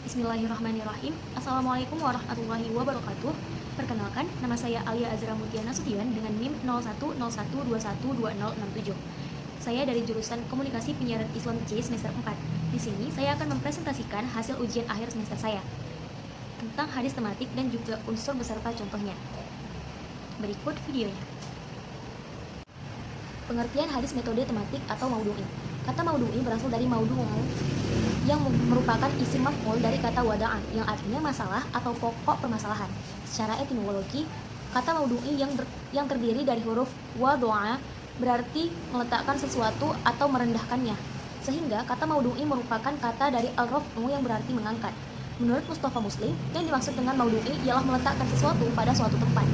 Bismillahirrahmanirrahim. Assalamualaikum warahmatullahi wabarakatuh. Perkenalkan, nama saya Alia Azra Mutia Nasution dengan NIM 0101212067. Saya dari jurusan Komunikasi Penyiaran Islam C semester 4. Di sini saya akan mempresentasikan hasil ujian akhir semester saya tentang hadis tematik dan juga unsur beserta contohnya. Berikut videonya. Pengertian hadis metode tematik atau maudu'i. Kata maudu'i berasal dari maudu' yang merupakan isim maf'ul dari kata wada'a yang artinya masalah atau pokok permasalahan. Secara etimologi, kata maudu'i yang terdiri dari huruf wada'a berarti meletakkan sesuatu atau merendahkannya. Sehingga kata maudu'i merupakan kata dari al-raf'u yang berarti mengangkat. Menurut Mustafa Muslim, yang dimaksud dengan maudu'i ialah meletakkan sesuatu pada suatu tempat.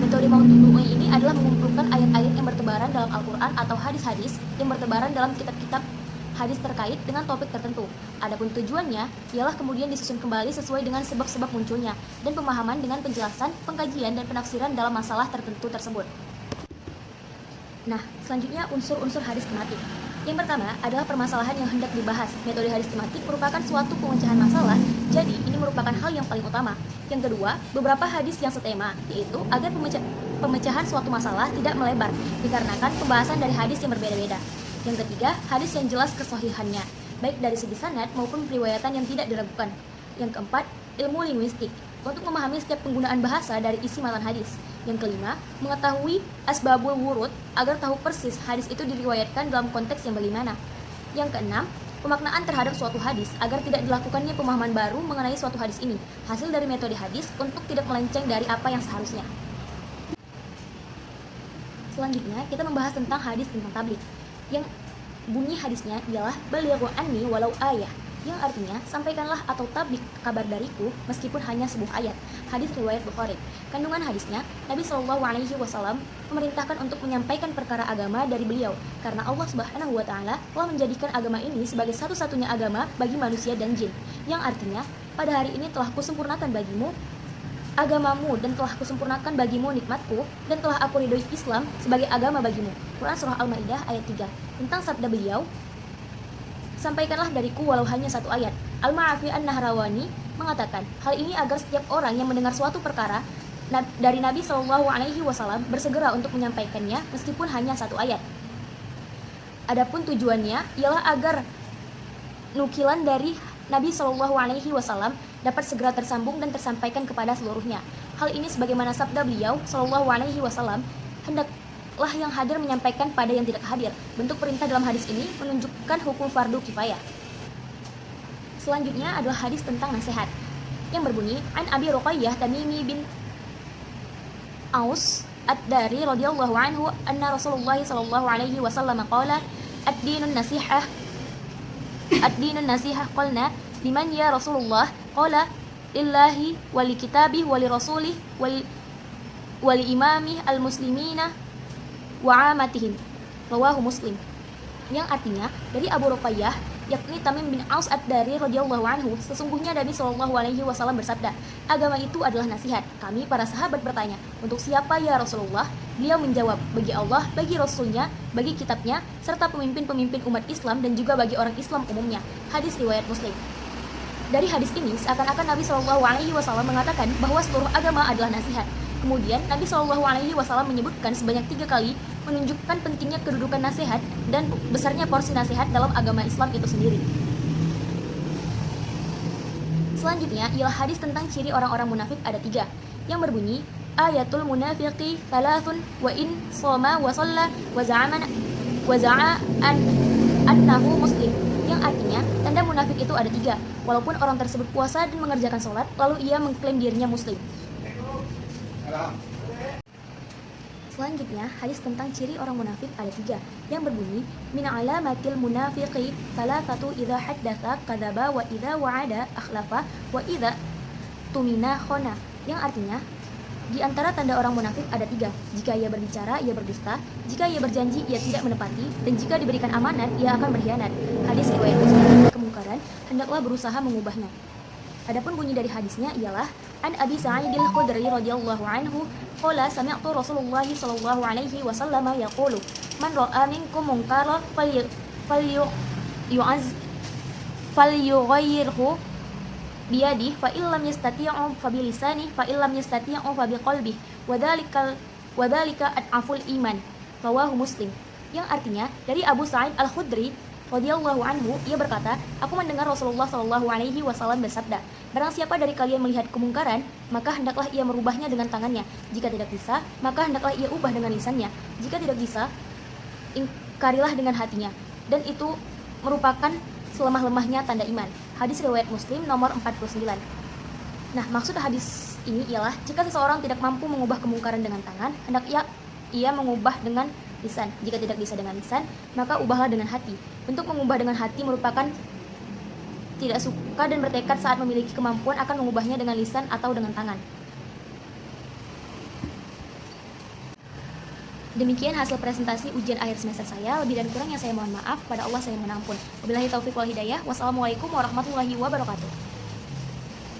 Metode maudu'i ini adalah mengumpulkan ayat-ayat yang bertebaran dalam Al-Quran atau hadis-hadis yang bertebaran dalam kitab-kitab hadis terkait dengan topik tertentu. Adapun tujuannya ialah kemudian disusun kembali sesuai dengan sebab-sebab munculnya dan pemahaman dengan penjelasan, pengkajian, dan penafsiran dalam masalah tertentu tersebut. Nah, selanjutnya unsur-unsur hadis tematik. Yang pertama adalah permasalahan yang hendak dibahas. Metode hadis tematik merupakan suatu pemecahan masalah, jadi ini merupakan hal yang paling utama. Yang kedua, beberapa hadis yang setema, yaitu agar pemecahan suatu masalah tidak melebar, dikarenakan pembahasan dari hadis yang berbeda-beda. Yang ketiga, hadis yang jelas kesahihannya, baik dari segi sanad maupun periwayatan yang tidak diragukan. Yang keempat, ilmu linguistik, untuk memahami setiap penggunaan bahasa dari isi matan hadis. Yang kelima, mengetahui asbabul wurud agar tahu persis hadis itu diriwayatkan dalam konteks yang bagaimana. Yang keenam, pemaknaan terhadap suatu hadis agar tidak dilakukannya pemahaman baru mengenai suatu hadis ini, hasil dari metode hadis untuk tidak melenceng dari apa yang seharusnya. Selanjutnya, kita membahas tentang hadis tentang tabligh. Yang bunyi hadisnya ialah balighu anni walau ayah, yang artinya sampaikanlah atau tabligh kabar dariku meskipun hanya sebuah ayat. Hadis riwayat Bukhari. Kandungan hadisnya, Nabi SAW memerintahkan untuk menyampaikan perkara agama dari beliau karena Allah Subhanahu wa taala telah menjadikan agama ini sebagai satu-satunya agama bagi manusia dan jin. Yang artinya, pada hari ini telah kusempurnakan bagimu agamamu dan telah kusempurnakan bagimu nikmatku dan telah aku ridhoi Islam sebagai agama bagimu. Quran surah Al-Maidah ayat 3. Tentang sabda beliau, sampaikanlah dariku walau hanya satu ayat. Al-Ma'afi An-Nahrawani mengatakan, hal ini agar setiap orang yang mendengar suatu perkara dari Nabi SAW bersegera untuk menyampaikannya meskipun hanya satu ayat. Adapun tujuannya ialah agar nukilan dari Nabi SAW dapat segera tersambung dan tersampaikan kepada seluruhnya. Hal ini sebagaimana sabda beliau SAW, hendaklah yang hadir menyampaikan pada yang tidak hadir. Bentuk perintah dalam hadis ini menunjukkan hukum fardu kifayah. Selanjutnya adalah hadis tentang nasihat yang berbunyi an Abi Ruqayyah Tamimi bin Aus ad-Dari radhiyallahu anhu anna Rasulullah sallallahu alaihi wasallam qala ad-dinun nasihah qulna liman ya Rasulullah qala lillahi wa li kitabihi wa li rasulih wa li imami al-muslimina wa amatihim. Rawahu Muslim. Yang artinya dari Abu Ruqayyah yakni Tamim bin Aus ad-Dari radhiyallahu anhu, sesungguhnya Nabi SAW bersabda, agama itu adalah nasihat. Kami para sahabat bertanya, untuk siapa ya Rasulullah? Beliau menjawab, bagi Allah, bagi Rasulnya, bagi kitabnya, serta pemimpin-pemimpin umat Islam dan juga bagi orang Islam umumnya. Hadis riwayat Muslim. Dari hadis ini seakan-akan Nabi SAW mengatakan bahwa seluruh agama adalah nasihat. Kemudian Nabi SAW menyebutkan sebanyak 3 kali menunjukkan pentingnya kedudukan nasihat dan besarnya porsi nasihat dalam agama Islam itu sendiri. Selanjutnya ialah hadis tentang ciri orang-orang munafik ada 3, yang berbunyi ayatul munafiqi thalathun wa in shoma wa shalla wa za'a annahu muslim, yang artinya tanda munafik itu ada 3, walaupun orang tersebut puasa dan mengerjakan sholat lalu ia mengklaim dirinya muslim. Selanjutnya, hadis tentang ciri orang munafik ada 3, yang berbunyi min alamatil munafiqi thalathatu idza haddatsa kadzaba wa idza wa'ada akhlafa wa idza tumina khana, yang artinya di antara tanda orang munafik ada 3, jika ia berbicara ia berdusta, jika ia berjanji ia tidak menepati, dan jika diberikan amanat ia akan berkhianat. Hadis riwayat Muslim. Kemungkaran hendaklah berusaha mengubahnya. Adapun bunyi dari hadisnya ialah an Abi Sa'id al-Khudri radhiyallahu anhu qala sami'tu Rasulullah sallallahu alaihi wasallam yaqulu man ra'a minkum munkaran falyughayyirhu biyadihi fa illam yastati'u fa bilisanihi fa illam yastati'u fa biqalbihi wa dzalika ad'aful iman. Rawahu Muslim. Yang artinya dari Abu Sa'id Al-Khudri radhiyallahu anhu, ia berkata, aku mendengar Rasulullah Shallallahu alaihi wasallam bersabda, barang siapa dari kalian melihat kemungkaran, maka hendaklah ia merubahnya dengan tangannya. Jika tidak bisa, maka hendaklah ia ubah dengan lisannya. Jika tidak bisa, ingkarilah dengan hatinya. Dan itu merupakan selemah-lemahnya tanda iman. Hadis riwayat Muslim nomor 49. Nah, maksud hadis ini ialah jika seseorang tidak mampu mengubah kemungkaran dengan tangan, hendak ia mengubah dengan lisan. Jika tidak bisa dengan lisan, maka ubahlah dengan hati. Untuk mengubah dengan hati merupakan tidak suka dan bertekad saat memiliki kemampuan akan mengubahnya dengan lisan atau dengan tangan. Demikian hasil presentasi ujian akhir semester saya. Lebih dan kurangnya saya mohon maaf. Pada Allah saya mohon ampun. Wabillahi taufiq wal hidayah. Wassalamualaikum warahmatullahi wabarakatuh.